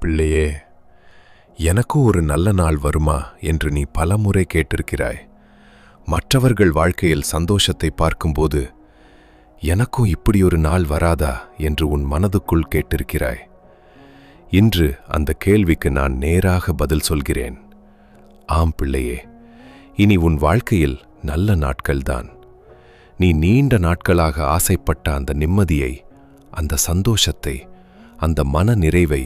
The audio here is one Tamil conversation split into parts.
பிள்ளையே, எனக்கும் ஒரு நல்ல நாள் வருமா என்று நீ பலமுறை கேட்டிருக்கிறாய். மற்றவர்கள் வாழ்க்கையில் சந்தோஷத்தை பார்க்கும்போது எனக்கும் இப்படி ஒரு நாள் வராதா என்று உன் மனதுக்குள் கேட்டிருக்கிறாய். இன்று அந்த கேள்விக்கு நான் நேராக பதில் சொல்கிறேன். ஆம் பிள்ளையே, இனி உன் வாழ்க்கையில் நல்ல நாட்கள்தான். நீ நீண்ட நாட்களாக ஆசைப்பட்ட அந்த நிம்மதியை, அந்த சந்தோஷத்தை, அந்த மன நிறைவை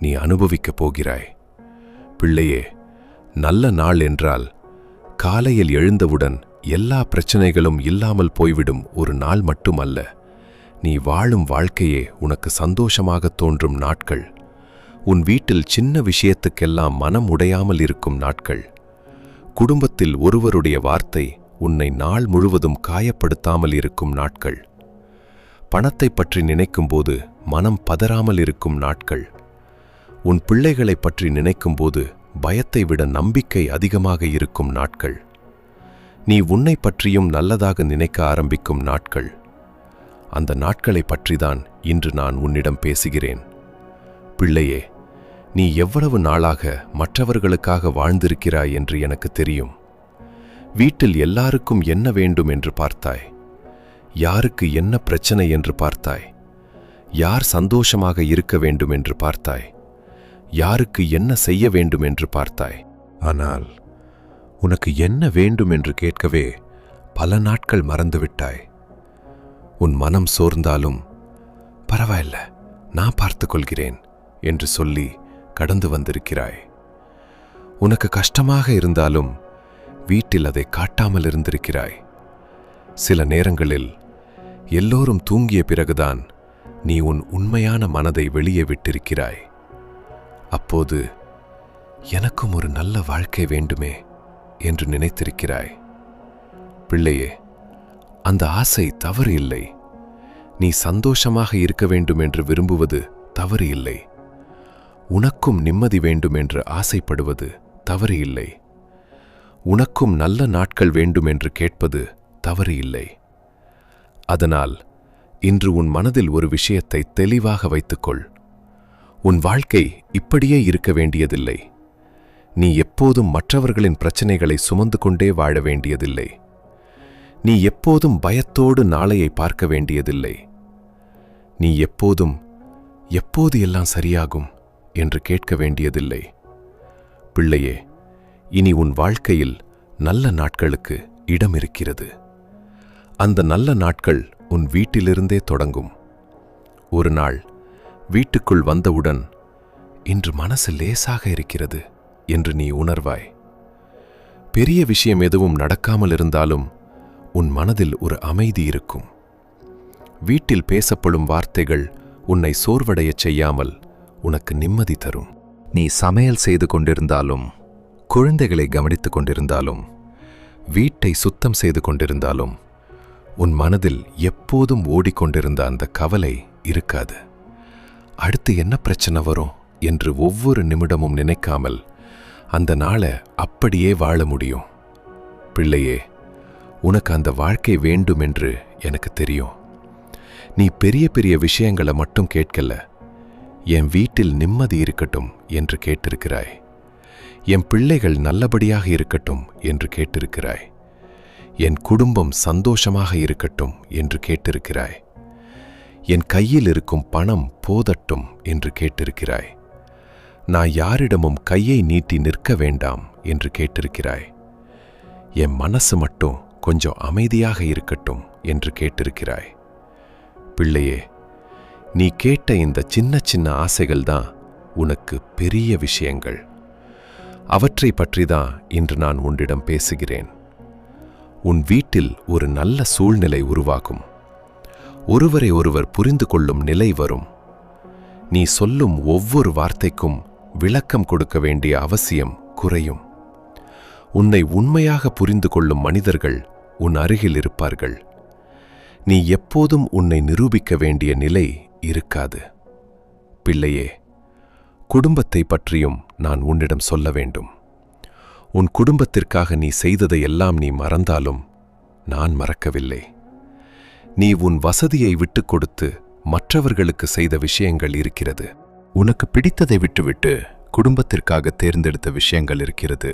நீ அனுபவிக்கப் போகிறாய். பிள்ளையே, நல்ல நாள் என்றால் காலையில் எழுந்தவுடன் எல்லா பிரச்சனைகளும் இல்லாமல் போய்விடும் ஒரு நாள் மட்டுமல்ல. நீ வாழும் வாழ்க்கையே உனக்கு சந்தோஷமாக தோன்றும் நாட்கள். உன் வீட்டில் சின்ன விஷயத்துக்கெல்லாம் மனம் உடையாமல் இருக்கும் நாட்கள். குடும்பத்தில் ஒருவருடைய வார்த்தை உன்னை நாள் முழுவதும் காயப்படுத்தாமல் இருக்கும் நாட்கள். பணத்தை பற்றி நினைக்கும்போது மனம் பதறாமல் இருக்கும் நாட்கள். உன் பிள்ளைகளை பற்றி நினைக்கும்போது பயத்தை விட நம்பிக்கை அதிகமாக இருக்கும் நாட்கள். நீ உன்னை பற்றியும் நல்லதாக நினைக்க ஆரம்பிக்கும் நாட்கள். அந்த நாட்களை பற்றிதான் இன்று நான் உன்னிடம் பேசுகிறேன். பிள்ளையே, நீ எவ்வளவு நாளாக மற்றவர்களுக்காக வாழ்ந்திருக்கிறாய் என்று எனக்கு தெரியும். வீட்டில் எல்லாருக்கும் என்ன வேண்டும் என்று பார்த்தாய். யாருக்கு என்ன பிரச்சனை என்று பார்த்தாய். யார் சந்தோஷமாக இருக்க வேண்டும் என்று பார்த்தாய். யாருக்கு என்ன செய்ய வேண்டும் என்று பார்த்தாய். ஆனால் உனக்கு என்ன வேண்டும் என்று கேட்கவே பல நாட்கள் மறந்துவிட்டாய். உன் மனம் சோர்ந்தாலும் பரவாயில்ல, நான் பார்த்துக்கொள்கிறேன் என்று சொல்லி கடந்து வந்திருக்கிறாய். உனக்கு கஷ்டமாக இருந்தாலும் வீட்டில் அதை காட்டாமல் இருந்திருக்கிறாய். சில நேரங்களில் எல்லோரும் தூங்கிய பிறகுதான் நீ உன் உண்மையான மனதை வெளியே விட்டிருக்கிறாய். அப்போது எனக்கும் ஒரு நல்ல வாழ்க்கை வேண்டுமே என்று நினைத்திருக்கிறாய். பிள்ளையே, அந்த ஆசை தவறு இல்லை. நீ சந்தோஷமாக இருக்க வேண்டும் என்று விரும்புவது தவறு இல்லை. உனக்கும் நிம்மதி வேண்டும் என்று ஆசைப்படுவது தவறு இல்லை. உனக்கும் நல்ல நாட்கள் வேண்டும் என்று கேட்பது தவறு இல்லை. அதனால் இன்று உன் மனதில் ஒரு விஷயத்தை தெளிவாக வைத்துக்கொள். உன் வாழ்க்கை இப்படியே இருக்க வேண்டியதில்லை. நீ எப்போதும் மற்றவர்களின் பிரச்சனைகளை சுமந்து கொண்டே வாழ வேண்டியதில்லை. நீ எப்போதும் பயத்தோடு நாளையை பார்க்க வேண்டியதில்லை. நீ எப்போதும் எப்போது எல்லாம் சரியாகும் என்று கேட்க வேண்டியதில்லை. பிள்ளையே, இனி உன் வாழ்க்கையில் நல்ல நாட்களுக்கு இடம் இருக்கிறது. அந்த நல்ல நாட்கள் உன் வீட்டிலிருந்தே தொடங்கும். ஒரு நாள் வீட்டுக்குள் வந்தவுடன் இன்று மனசு லேசாக இருக்கிறது என்று நீ உணர்வாய். பெரிய விஷயம் எதுவும் நடக்காமல் இருந்தாலும் உன் மனதில் ஒரு அமைதி இருக்கும். வீட்டில் பேசப்படும் வார்த்தைகள் உன்னை சோர்வடையச் செய்யாமல் உனக்கு நிம்மதி தரும். நீ சமையல் செய்து கொண்டிருந்தாலும், குழந்தைகளை கவனித்துக் கொண்டிருந்தாலும், வீட்டை சுத்தம் செய்து கொண்டிருந்தாலும் உன் மனதில் எப்போதும் ஓடிக்கொண்டிருந்த அந்த கவலை இருக்காது. அடுத்து என்ன பிரச்சனை வரும் என்று ஒவ்வொரு நிமிடமும் நினைக்காமல் அந்த நாளை அப்படியே வாழ முடியும். பிள்ளையே, உனக்கு அந்த வாழ்க்கை வேண்டும் என்று எனக்கு தெரியும். நீ பெரிய பெரிய விஷயங்களை மட்டும் கேட்கல, என் வீட்டில் நிம்மதி இருக்கட்டும் என்று கேட்டிருக்கிறாய். என் பிள்ளைகள் நல்லபடியாக இருக்கட்டும் என்று கேட்டிருக்கிறாய். என் குடும்பம் சந்தோஷமாக இருக்கட்டும் என்று கேட்டிருக்கிறாய். என் கையில் இருக்கும் பணம் போதட்டும் என்று கேட்டிருக்கிறாய். நான் யாரிடமும் கையை நீட்டி நிற்க வேண்டாம் என்று கேட்டிருக்கிறாய். என் மனசு மட்டும் கொஞ்சம் அமைதியாக இருக்கட்டும் என்று கேட்டிருக்கிறாய். பிள்ளையே, நீ கேட்ட இந்த சின்ன சின்ன ஆசைகள்தான் உனக்கு பெரிய விஷயங்கள். அவற்றை பற்றிதான் இன்று நான் உன்னிடம் பேசுகிறேன். உன் வீட்டில் ஒரு நல்ல சூழ்நிலை உருவாகும். ஒருவரை ஒருவர் புரிந்து கொள்ளும் நிலை வரும். நீ சொல்லும் ஒவ்வொரு வார்த்தைக்கும் விளக்கம் கொடுக்க வேண்டிய அவசியம் குறையும். உன்னை உண்மையாக புரிந்து கொள்ளும் மனிதர்கள் உன் அருகில் இருப்பார்கள். நீ எப்போதும் உன்னை நிரூபிக்க வேண்டிய நிலை இருக்காது. பிள்ளையே, குடும்பத்தை பற்றியும் நான் உன்னிடம் சொல்ல வேண்டும். உன் குடும்பத்திற்காக நீ செய்ததையெல்லாம் நீ மறந்தாலும் நான் மறக்கவில்லை. நீ உன் வசதியை விட்டுக் கொடுத்து மற்றவர்களுக்கு செய்த விஷயங்கள் இருக்கிறது. உனக்கு பிடித்ததை விட்டுவிட்டு குடும்பத்திற்காக தேர்ந்தெடுத்த விஷயங்கள் இருக்கிறது.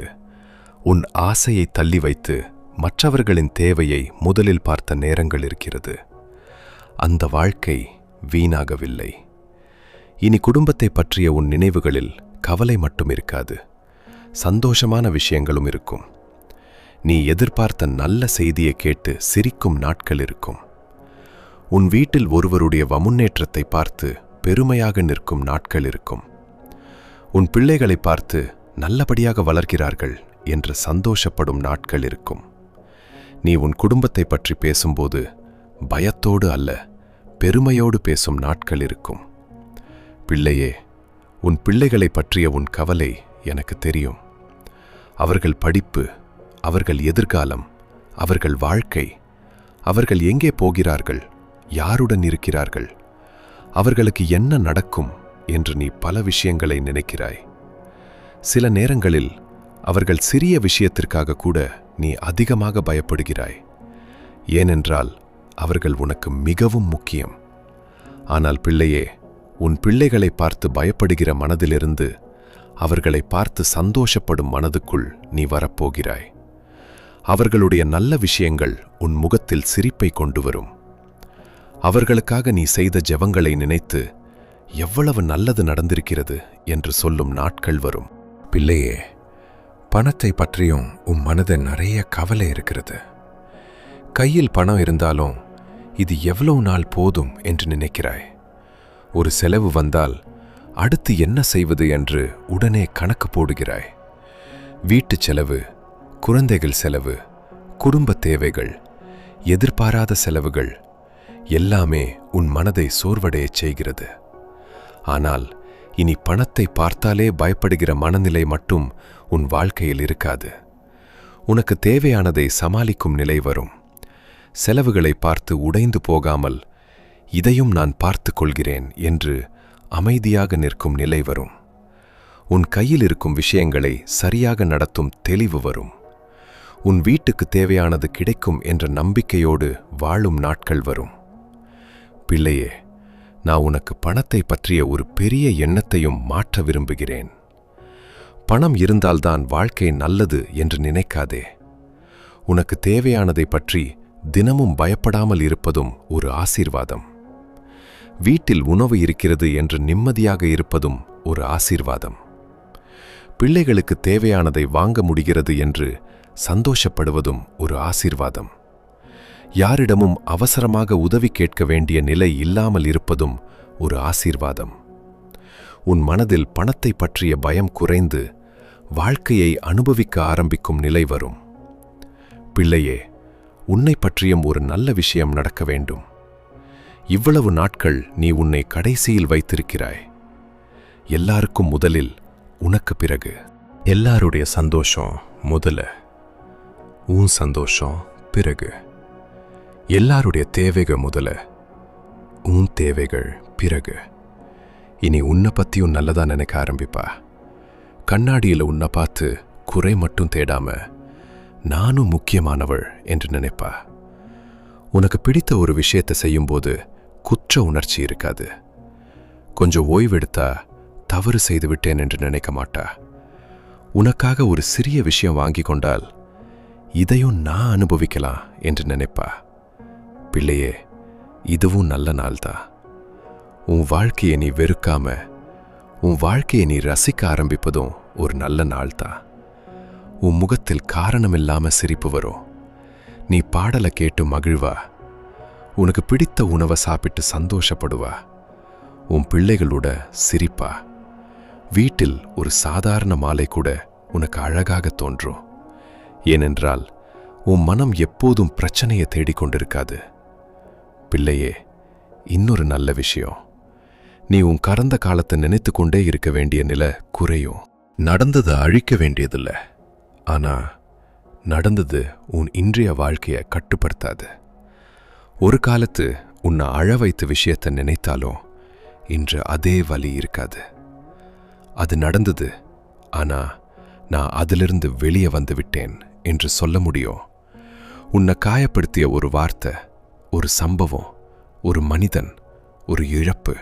உன் ஆசையை தள்ளி வைத்து மற்றவர்களின் தேவையை முதலில் பார்த்த நேரங்கள் இருக்கிறது. அந்த வாழ்க்கை வீணாகவில்லை. இனி குடும்பத்தை பற்றிய உன் நினைவுகளில் கவலை மட்டும் இருக்காது, சந்தோஷமான விஷயங்களும் இருக்கும். நீ எதிர்பார்த்த நல்ல செய்தியை கேட்டு சிரிக்கும் நாட்கள் இருக்கும். உன் வீட்டில் ஒருவருடைய முன்னேற்றத்தை பார்த்து பெருமையாக நிற்கும் நாட்கள் இருக்கும். உன் பிள்ளைகளை பார்த்து நல்லபடியாக வளர்கிறார்கள் என்று சந்தோஷப்படும் நாட்கள் இருக்கும். நீ உன் குடும்பத்தை பற்றி பேசும்போது பயத்தோடு அல்ல, பெருமையோடு பேசும் நாட்கள் இருக்கும். பிள்ளையே, உன் பிள்ளைகளை பற்றிய உன் கவலை எனக்கு தெரியும். அவர்கள் படிப்பு, அவர்கள் எதிர்காலம், அவர்கள் வாழ்க்கை, அவர்கள் எங்கே போகிறார்கள், யாருடன் இருக்கிறார்கள், அவர்களுக்கு என்ன நடக்கும் என்று நீ பல விஷயங்களை நினைக்கிறாய். சில நேரங்களில் அவர்கள் சிறிய விஷயத்திற்காக கூட நீ அதிகமாக பயப்படுகிறாய். ஏனென்றால் அவர்கள் உனக்கு மிகவும் முக்கியம். ஆனால் பிள்ளையே, உன் பிள்ளைகளை பார்த்து பயப்படுகிற மனதிலிருந்து அவர்களை பார்த்து சந்தோஷப்படும் மனதுக்குள் நீ வரப்போகிறாய். அவர்களுடைய நல்ல விஷயங்கள் உன் முகத்தில் சிரிப்பை கொண்டு வரும். அவர்களுக்காக நீ செய்த ஜெபங்களை நினைத்து எவ்வளவு நல்லது நடந்திருக்கிறது என்று சொல்லும் நாட்கள் வரும். பிள்ளையே, பணத்தை பற்றியும் உன் மனதில் நிறைய கவலை இருக்கிறது. கையில் பணம் இருந்தாலும் இது எவ்வளவு நாள் போதும் என்று நினைக்கிறாய். ஒரு செலவு வந்தால் அடுத்து என்ன செய்வது என்று உடனே கணக்கு போடுகிறாய். வீட்டு செலவு, குழந்தைகள் செலவு, குடும்ப தேவைகள், எதிர்பாராத செலவுகள் எல்லாமே உன் மனதை சோர்வடையச் செய்கிறது. ஆனால் இனி பணத்தை பார்த்தாலே பயப்படுகிற மனநிலை மட்டும் உன் வாழ்க்கையில் இருக்காது. உனக்கு தேவையானதை சமாளிக்கும் நிலை வரும். செலவுகளை பார்த்து உடைந்து போகாமல் இதையும் நான் பார்த்து கொள்கிறேன் என்று அமைதியாக நிற்கும் நிலை வரும். உன் கையில் இருக்கும் விஷயங்களை சரியாக நடத்தும் தெளிவு வரும். உன் வீட்டுக்கு தேவையானது கிடைக்கும் என்ற நம்பிக்கையோடு வாழும் நாட்கள் வரும். பிள்ளையே, நான் உனக்கு பணத்தை பற்றிய ஒரு பெரிய எண்ணத்தையும் மாற்ற விரும்புகிறேன். பணம் இருந்தால்தான் வாழ்க்கை நல்லது என்று நினைக்காதே. உனக்கு தேவையானதை பற்றி தினமும் பயப்படாமல் இருப்பதும் ஒரு ஆசீர்வாதம். வீட்டில் உணவு இருக்கிறது என்று நிம்மதியாக இருப்பதும் ஒரு ஆசீர்வாதம். பிள்ளைகளுக்கு தேவையானதை வாங்க முடிகிறது என்று சந்தோஷப்படுவதும் ஒரு ஆசீர்வாதம். யாரிடமும் அவசரமாக உதவி கேட்க வேண்டிய நிலை இல்லாமல் இருப்பதும் ஒரு ஆசீர்வாதம். உன் மனதில் பணத்தை பற்றிய பயம் குறைந்து வாழ்க்கையை அனுபவிக்க ஆரம்பிக்கும் நிலை வரும். பிள்ளையே, உன்னை பற்றியும் ஒரு நல்ல விஷயம் நடக்க வேண்டும். இவ்வளவு நாட்கள் நீ உன்னை கடைசியில் வைத்திருக்கிறாய். எல்லாருக்கும் முதலில், உனக்கு பிறகு. எல்லாருடைய சந்தோஷம் முதல்ல, உன் சந்தோஷம் பிறகு. எல்லாருடைய தேவைகள் முதல்ல, உன் தேவைகள் பிறகு. இனி உன்னை பத்தியும் நல்லதா நினைக்க ஆரம்பிப்பா. கண்ணாடியில் உன்னை பார்த்து குறை மட்டும் தேடாம நானும் முக்கியமானவள் என்று நினைப்பா. உனக்கு பிடித்த ஒரு விஷயத்தை செய்யும்போது குற்ற உணர்ச்சி இருக்காது. கொஞ்சம் ஓய்வெடுத்தா தவறு செய்து விட்டேன் என்று நினைக்க மாட்டா. உனக்காக ஒரு சிறிய விஷயம் வாங்கி கொண்டால் இதையும் நான் அனுபவிக்கலாம் என்று நினைப்பா. பிள்ளையே, இதுவும் நல்ல நாள்தான். உன் வாழ்க்கையை நீ வெறுக்காம உன் வாழ்க்கையை நீ ரசிக்க ஆரம்பிப்பதும் ஒரு நல்ல நாள்தான். உன் முகத்தில் காரணமில்லாம சிரிப்பு வரும். நீ பாடலை கேட்டு மகிழ்வா. உனக்கு பிடித்த உணவை சாப்பிட்டு சந்தோஷப்படுவா. உன் பிள்ளைகளோட சிரிப்பா. வீட்டில் ஒரு சாதாரண மாலை கூட உனக்கு அழகாக தோன்றும். ஏனென்றால் உன் மனம் எப்போதும் பிரச்சனையை தேடிக்கொண்டிருக்காது. பிள்ளையே, இன்னொரு நல்ல விஷயம், நீ உன் கடந்த காலத்தை நினைத்து கொண்டே இருக்க வேண்டிய நிலை குறையும். நடந்ததை அழிக்க வேண்டியதில்லை, ஆனா நடந்தது உன் இன்றைய வாழ்க்கையை கட்டுப்படுத்தாது. ஒரு காலத்து உன்னை அழ வைத்த விஷயத்தை நினைத்தாலும் இன்று அதே வலி இருக்காது. அது நடந்தது, ஆனா நான் அதிலிருந்து வெளியே வந்து விட்டேன் என்று சொல்ல முடியும். உன்னை காயப்படுத்திய ஒரு வார்த்தை, ஒரு சம்பவம், ஒரு மனிதன், ஒரு இழப்பு,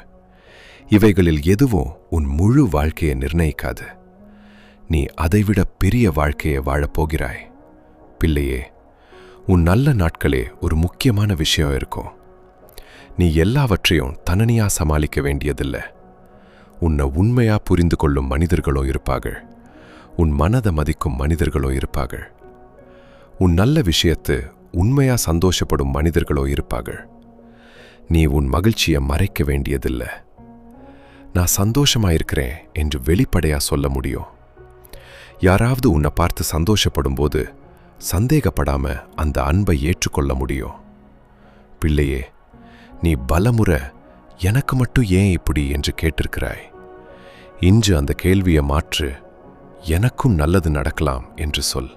இவைகளில் எதுவும் உன் முழு வாழ்க்கையை நிர்ணயிக்காது. நீ அதைவிட பெரிய வாழ்க்கையை வாழப்போகிறாய். பிள்ளையே, உன் நல்ல நாட்களே ஒரு முக்கியமான விஷயம் இருக்கும். நீ எல்லாவற்றையும் தனியா சமாளிக்க வேண்டியதில்லை. உன்னை உண்மையா புரிந்து கொள்ளும் மனிதர்களும் இருப்பார்கள். உன் மனதை மதிக்கும் மனிதர்களும் இருப்பார்கள். உன் நல்ல விஷயத்து உண்மையா சந்தோஷப்படும் மனிதர்களோ இருப்பார்கள். நீ உன் மகிழ்ச்சியை மறைக்க வேண்டியதில்லை. நான் சந்தோஷமாயிருக்கிறேன் என்று வெளிப்படையா சொல்ல முடியும். யாராவது உன்னை பார்த்து சந்தோஷப்படும் போது சந்தேகப்படாம அந்த அன்பை ஏற்றுக்கொள்ள முடியும். பிள்ளையே, நீ பலமுறை எனக்கு மட்டும் ஏன் இப்படி என்று கேட்டிருக்கிறாய். இன்று அந்த கேள்வியை மாற்று. எனக்கும் நல்லது நடக்கலாம் என்று சொல்.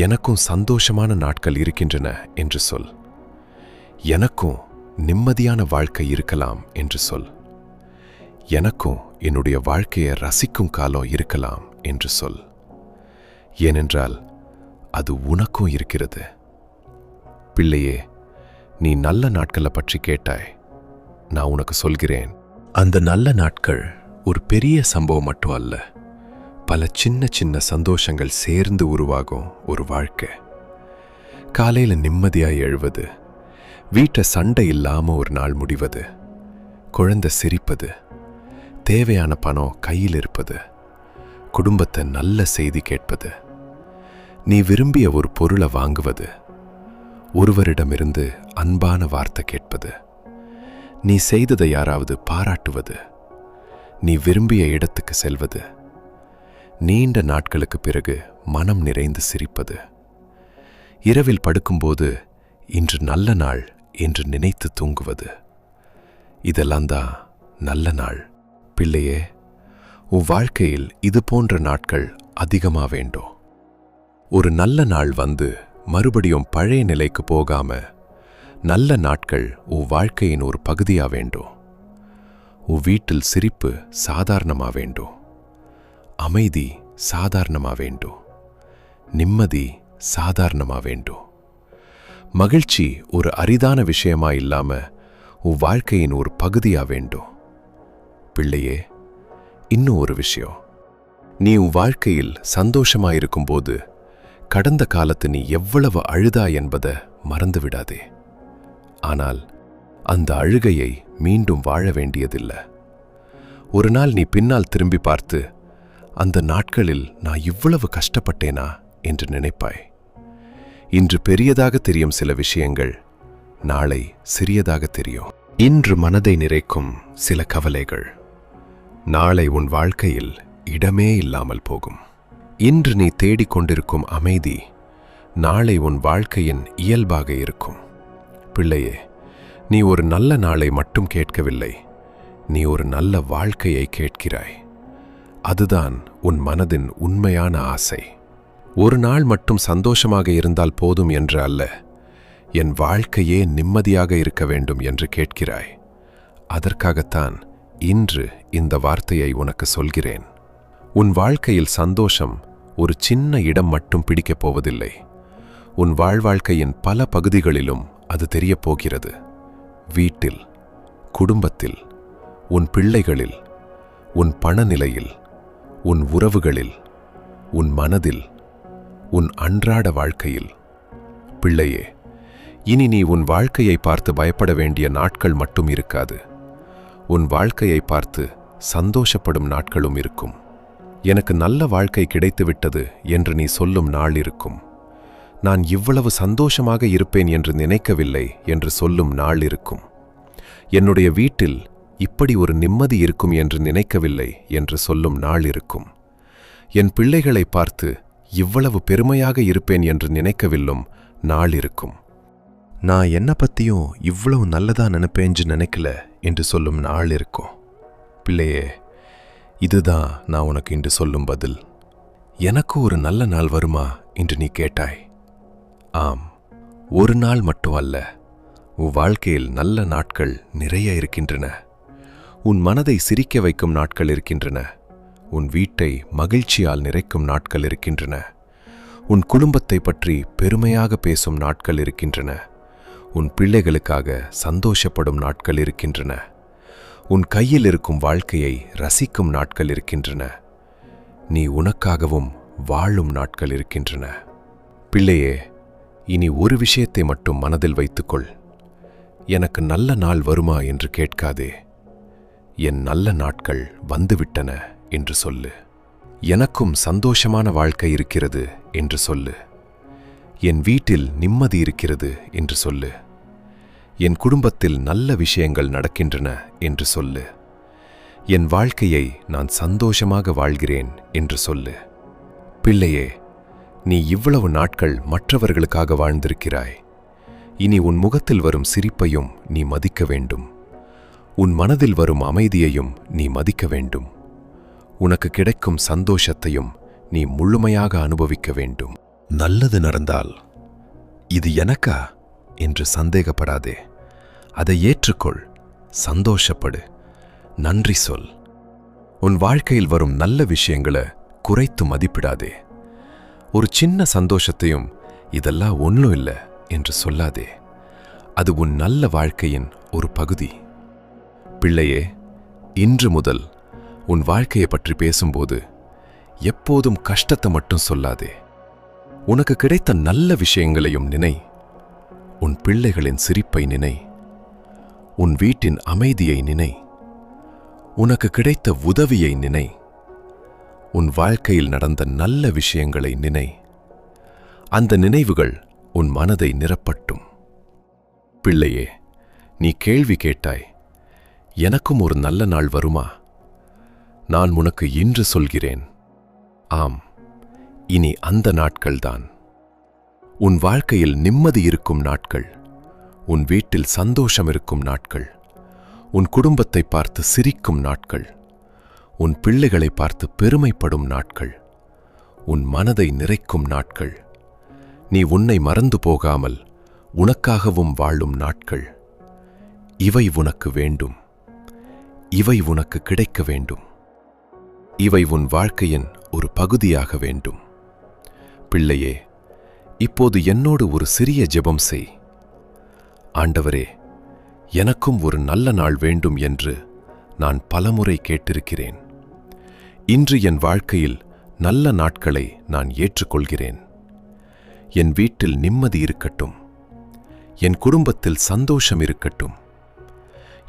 எனக்கும் சந்தோஷமான நாட்கள் இருக்கின்றன என்று சொல். எனக்கும் நிம்மதியான வாழ்க்கை இருக்கலாம் என்று சொல். எனக்கும் என்னுடைய வாழ்க்கையை ரசிக்கும் காலம் இருக்கலாம் என்று சொல். ஏனென்றால் அது உனக்கும் இருக்கிறது. பிள்ளையே, நீ நல்ல நாட்களை பற்றி கேட்டாய். நான் உனக்கு சொல்கிறேன், அந்த நல்ல நாட்கள் ஒரு பெரிய சம்பவம் மட்டும் அல்ல, பல சின்ன சின்ன சந்தோஷங்கள் சேர்ந்து உருவாகும் ஒரு வாழ்க்கை. காலையில நிம்மதியாய் எழுவது, வீட்டை சண்டை இல்லாம ஒரு நாள் முடிவது, குழந்தை சிரிப்பது, தேவையான பணம் கையில் இருப்பது, குடும்பத்தை நல்ல செய்தி கேட்பது, நீ விரும்பிய ஒரு பொருளை வாங்குவது, ஒருவரிடமிருந்து அன்பான வார்த்தை கேட்பது, நீ செய்ததை யாராவது பாராட்டுவது, நீ விரும்பிய இடத்துக்கு செல்வது, நீண்ட நாட்களுக்கு பிறகு மனம் நிறைந்து சிரிப்பது, இரவில் படுக்கும்போது இன்று நல்ல நாள் என்று நினைத்து தூங்குவது, இதெல்லாம் தான் நல்ல நாள். பிள்ளையே, உன் வாழ்க்கையில் இது போன்ற நாட்கள் அதிகமா வேண்டும். ஒரு நல்ல நாள் வந்து மறுபடியும் பழைய நிலைக்கு போகாம நல்ல நாட்கள் உன் வாழ்க்கையின் ஒரு பகுதியா வேண்டும். உன் வீட்டில் சிரிப்பு சாதாரணமா வேண்டும். அமைதி சாதாரணமா வேண்டும். நிம்மதி சாதாரணமா வேண்டும். மகிழ்ச்சி ஒரு அரிதான விஷயமா இல்லாம உன் வாழ்க்கையின் ஒரு பகுதியா வேண்டும். பிள்ளையே, இன்னும் ஒரு விஷயம். நீ உன் வாழ்க்கையில் சந்தோஷமாயிருக்கும்போது கடந்த காலத்து நீ எவ்வளவு அழுதா என்பதை மறந்து விடாதே. ஆனால் அந்த அழுகையை மீண்டும் வாழ வேண்டியதில்லை. ஒரு நாள் நீ பின்னால் திரும்பி பார்த்து, அந்த நாட்களில் நான் இவ்வளவு கஷ்டப்பட்டேனா என்று நினைப்பாய். இன்று பெரியதாக தெரியும் சில விஷயங்கள் நாளை சிறியதாக தெரியும். இன்று மனதை நிறைக்கும் சில கவலைகள் நாளை உன் வாழ்க்கையில் இடமே இல்லாமல் போகும். இன்று நீ தேடிக்கொண்டிருக்கும் அமைதி நாளை உன் வாழ்க்கையின் இயல்பாக இருக்கும். பிள்ளையே, நீ ஒரு நல்ல நாளை மட்டும் கேட்கவில்லை, நீ ஒரு நல்ல வாழ்க்கையை கேட்கிறாய். அதுதான் உன் மனதின் உண்மையான ஆசை. ஒரு நாள் மட்டும் சந்தோஷமாக இருந்தால் போதும் என்று அல்ல, என் வாழ்க்கையே நிம்மதியாக இருக்க வேண்டும் என்று கேட்கிறாய். அதற்காகத்தான் இன்று இந்த வார்த்தையை உனக்கு சொல்கிறேன். உன் வாழ்க்கையில் சந்தோஷம் ஒரு சின்ன இடம் மட்டும் பிடிக்கப் போவதில்லை. உன் வாழ்க்கையின் பல பகுதிகளிலும் அது தெரியப் போகிறது. வீட்டில், குடும்பத்தில், உன் பிள்ளைகளில், உன் பணநிலையில், உன் உறவுகளில், உன் மனதில், உன் அன்றாட வாழ்க்கையில். பிள்ளையே, இனி நீ உன் வாழ்க்கையை பார்த்து பயப்பட வேண்டிய நாட்கள் மட்டும் இருக்காது. உன் வாழ்க்கையை பார்த்து சந்தோஷப்படும் நாட்களும் இருக்கும். எனக்கு நல்ல வாழ்க்கை கிடைத்துவிட்டது என்று நீ சொல்லும் நாள் இருக்கும். நான் இவ்வளவு சந்தோஷமாக இருப்பேன் என்று நினைக்கவில்லை என்று சொல்லும் நாள் இருக்கும். என்னுடைய வீட்டில் இப்படி ஒரு நிம்மதி இருக்கும் என்று நினைக்கவில்லை என்று சொல்லும் நாள் இருக்கும். என் பிள்ளைகளை பார்த்து இவ்வளவு பெருமையாக இருப்பேன் என்று நினைக்கவில்லும் நாள் இருக்கும். நான் என்ன பத்தியும் இவ்வளவு நல்லதா நினைப்பேன்னு நினைக்கல என்று சொல்லும் நாள் இருக்கும். பிள்ளையே, இதுதான் நான் உனக்கு இன்று சொல்லும் பதில். எனக்கு ஒரு நல்ல நாள் வருமா என்று நீ கேட்டாய். ஆம், ஒரு நாள் மட்டும் அல்ல, உன் வாழ்க்கையில் நல்ல நாட்கள் நிறைய இருக்கின்றன. உன் மனதை சிரிக்க வைக்கும் நாட்கள் இருக்கின்றன. உன் வீட்டை மகிழ்ச்சியால் நிறைக்கும் நாட்கள் இருக்கின்றன. உன் குடும்பத்தை பற்றி பெருமையாக பேசும் நாட்கள் இருக்கின்றன. உன் பிள்ளைகளுக்காக சந்தோஷப்படும் நாட்கள் இருக்கின்றன. உன் கையில் இருக்கும் வாழ்க்கையை ரசிக்கும் நாட்கள் இருக்கின்றன. நீ உனக்காகவும் வாழும் நாட்கள் இருக்கின்றன. பிள்ளையே, இனி ஒரு விஷயத்தை மட்டும் மனதில் வைத்துக்கொள். எனக்கு நல்ல நாள் வருமா என்று கேட்காதே. என் நல்ல நாட்கள் வந்துவிட்டன என்று சொல்லு. எனக்கும் சந்தோஷமான வாழ்க்கை இருக்கிறது என்று சொல்லு. என் வீட்டில் நிம்மதி இருக்கிறது என்று சொல்லு. என் குடும்பத்தில் நல்ல விஷயங்கள் நடக்கின்றன என்று சொல்லு. என் வாழ்க்கையை நான் சந்தோஷமாக வாழ்கிறேன் என்று சொல்லு. பிள்ளையே, நீ இவ்வளவு நாட்கள் மற்றவர்களுக்காக வாழ்ந்திருக்கிறாய். இனி உன் முகத்தில் வரும் சிரிப்பையும் நீ மதிக்க வேண்டும். உன் மனதில் வரும் அமைதியையும் நீ மதிக்க வேண்டும். உனக்கு கிடைக்கும் சந்தோஷத்தையும் நீ முழுமையாக அனுபவிக்க வேண்டும். நல்லது நடந்தால் இது எனக்கா என்று சந்தேகப்படாதே. அதை ஏற்றுக்கொள், சந்தோஷப்படு, நன்றி சொல். உன் வாழ்க்கையில் வரும் நல்ல விஷயங்களை குறைத்து மதிப்பிடாதே. ஒரு சின்ன சந்தோஷத்தையும் இதெல்லாம் ஒன்றும் இல்லை என்று சொல்லாதே. அது உன் நல்ல வாழ்க்கையின் ஒரு பகுதி. பிள்ளையே, இன்று முதல் உன் வாழ்க்கையை பற்றி பேசும்போது எப்போதும் கஷ்டத்தை மட்டும் சொல்லாதே. உனக்கு கிடைத்த நல்ல விஷயங்களையும் நினை. உன் பிள்ளைகளின் சிரிப்பை நினை. உன் வீட்டின் அமைதியை நினை. உனக்கு கிடைத்த உதவியை நினை. உன் வாழ்க்கையில் நடந்த நல்ல விஷயங்களை நினை. அந்த நினைவுகள் உன் மனதை நிரப்பட்டும். பிள்ளையே, நீ கேள்வி கேட்டாய், எனக்கும் ஒரு நல்ல நாள் வருமா? நான் உனக்கு இன்று சொல்கிறேன், ஆம், இனி அந்த நாட்கள்தான். உன் வாழ்க்கையில் நிம்மதி இருக்கும் நாட்கள், உன் வீட்டில் சந்தோஷம் இருக்கும் நாட்கள், உன் குடும்பத்தை பார்த்து சிரிக்கும் நாட்கள், உன் பிள்ளைகளை பார்த்து பெருமைப்படும் நாட்கள், உன் மனதை நிறைக்கும் நாட்கள், நீ உன்னை மறந்து போகாமல் உனக்காகவும் வாழும் நாட்கள். இவை உனக்கு வேண்டும். இவை உனக்கு கிடைக்க வேண்டும். இவை உன் வாழ்க்கையின் ஒரு பகுதியாக வேண்டும். பிள்ளையே, இப்போது என்னோடு ஒரு சிறிய ஜெபம் செய். ஆண்டவரே, எனக்கும் ஒரு நல்ல நாள் வேண்டும் என்று நான் பலமுறை கேட்டிருக்கிறேன். இன்று என் வாழ்க்கையில் நல்ல நாட்களை நான் ஏற்றுக்கொள்கிறேன். என் வீட்டில் நிம்மதி இருக்கட்டும். என் குடும்பத்தில் சந்தோஷம் இருக்கட்டும்.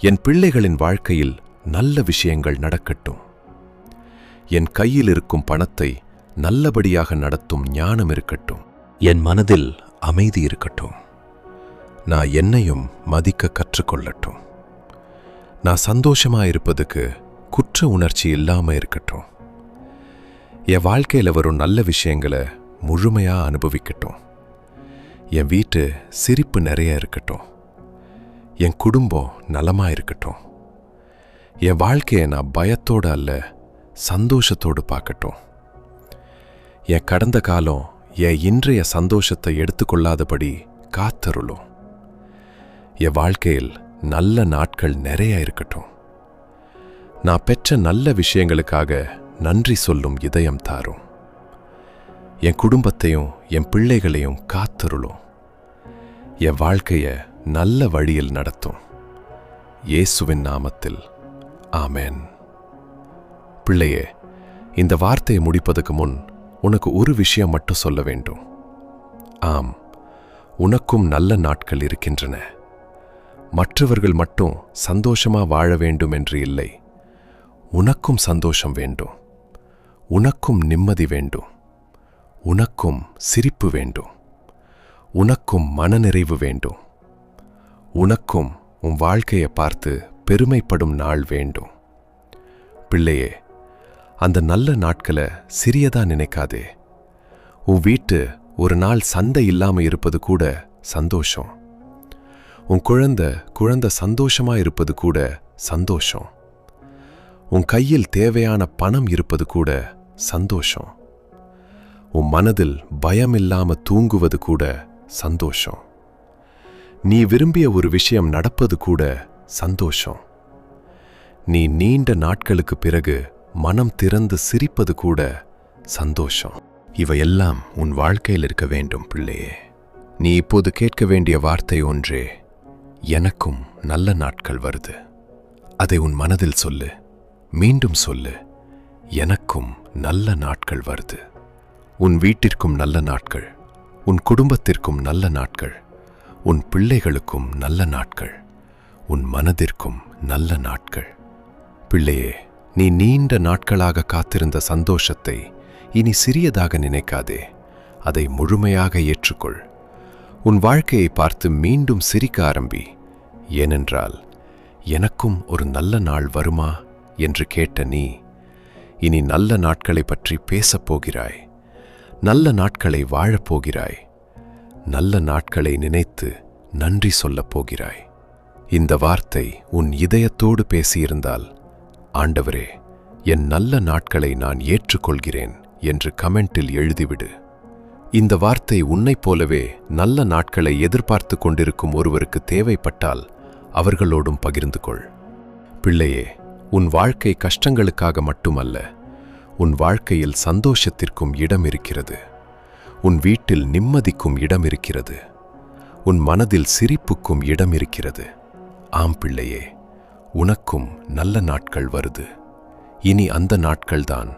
என் பிள்ளைகளின் வாழ்க்கையில் நல்ல விஷயங்கள் நடக்கட்டும். என் கையில் இருக்கும் பணத்தை நல்லபடியாக நடத்தும் ஞானம் இருக்கட்டும். என் மனதில் அமைதி இருக்கட்டும். நான் என்னையும் மதிக்க கற்றுக்கொள்ளட்டும். நான் சந்தோஷமாயிருப்பதுக்கு குற்ற உணர்ச்சி இல்லாம இருக்கட்டும். என் வாழ்க்கையில் வரும் நல்ல விஷயங்களை முழுமையா அனுபவிக்கட்டும். என் வீட்டு சிரிப்பு நிறைய இருக்கட்டும். என் குடும்பம் நலமா இருக்கட்டும். என் வாழ்க்கையை நான் பயத்தோடு அல்ல, சந்தோஷத்தோடு பார்க்கட்டும். என் கடந்த காலம் என் இன்றைய சந்தோஷத்தை எடுத்துக்கொள்ளாதபடி காத்தருளும். என் வாழ்க்கையில் நல்ல நாட்கள் நிறைய இருக்கட்டும். நான் பெற்ற நல்ல விஷயங்களுக்காக நன்றி சொல்லும் இதயம் தாரும். என் குடும்பத்தையும் என் பிள்ளைகளையும் காத்தருளும். என் வாழ்க்கையை நல்ல வழியில் நடத்தும். இயேசுவின் நாமத்தில் ஆமென். பிள்ளையே, இந்த வார்த்தையை முடிப்பதற்கு முன் உனக்கு ஒரு விஷயம் மட்டும் சொல்ல வேண்டும். ஆம், உனக்கும் நல்ல நாட்கள் இருக்கின்றன. மற்றவர்கள் மட்டும் சந்தோஷமா வாழ வேண்டும் என்று இல்லை. உனக்கும் சந்தோஷம் வேண்டும். உனக்கும் நிம்மதி வேண்டும். உனக்கும் சிரிப்பு வேண்டும். உனக்கும் மனநிறைவு வேண்டும். உனக்கும் உன் வாழ்க்கையை பார்த்து பெருமைப்படும் நாள் வேண்டும். பிள்ளையே, அந்த நல்ல நாட்களை சிறியதா நினைக்காதே. உன் வீட்டு ஒரு நாள் சண்டை இல்லாம இருப்பது கூட சந்தோஷம். உன் குழந்தை சந்தோஷமா இருப்பது கூட சந்தோஷம். உன் கையில் தேவையான பணம் இருப்பது கூட சந்தோஷம். உன் மனதில் பயமில்லாம தூங்குவது கூட சந்தோஷம். நீ விரும்பிய ஒரு விஷயம் நடப்பது கூட சந்தோஷம். நீ நீண்ட நாட்களுக்கு பிறகு மனம் திறந்து சிரிப்பது கூட சந்தோஷம். இவையெல்லாம் உன் வாழ்க்கையில் இருக்க வேண்டும் பிள்ளையே. நீ இப்போது கேட்க வேண்டிய வார்த்தை ஒன்றே, எனக்கும் நல்ல நாட்கள் வருது. அதை உன் மனதில் சொல்லு, மீண்டும் சொல்லு. எனக்கும் நல்ல நாட்கள் வருது. உன் வீட்டிற்கும் நல்ல நாட்கள், உன் குடும்பத்திற்கும் நல்ல நாட்கள், உன் பிள்ளைகளுக்கும் நல்ல நாட்கள், உன் மனதிற்கும் நல்ல நாட்கள். பிள்ளையே, நீ நீண்ட நாட்களாக காத்திருந்த சந்தோஷத்தை இனி சிறியதாக நினைக்காதே. அதை முழுமையாக ஏற்றுக்கொள். உன் வாழ்க்கையை பார்த்து மீண்டும் சிரிக்க ஆரம்பி. ஏனென்றால், எனக்கும் ஒரு நல்ல நாள் வருமா என்று கேட்ட நீ இனி நல்ல நாட்களை பற்றி பேசப் போகிறாய். நல்ல நாட்களை வாழப்போகிறாய். நல்ல நாட்களை நினைத்து நன்றி சொல்லப் போகிறாய். இந்த வார்த்தை உன் இதயத்தோடு பேசியிருந்தால், ஆண்டவரே, என் நல்ல நாட்களை நான் ஏற்றுக்கொள்கிறேன் என்று கமெண்டில் எழுதிவிடு. இந்த வார்த்தை உன்னைப் போலவே நல்ல நாட்களை எதிர்பார்த்து கொண்டிருக்கும் ஒருவருக்கு தேவைப்பட்டால் அவர்களோடும் பகிர்ந்து கொள். பிள்ளையே, உன் வாழ்க்கை கஷ்டங்களுக்காக மட்டுமல்ல, உன் வாழ்க்கையில் சந்தோஷத்திற்கும் இடம் இருக்கிறது. உன் வீட்டில் நிம்மதிக்கும் இடம் இருக்கிறது. உன் மனதில் சிரிப்புக்கும் இடம் இருக்கிறது. ஆம் பிள்ளையே, உனக்கும் நல்ல நாட்கள் வருது. இனி அந்த நாட்கள்தான்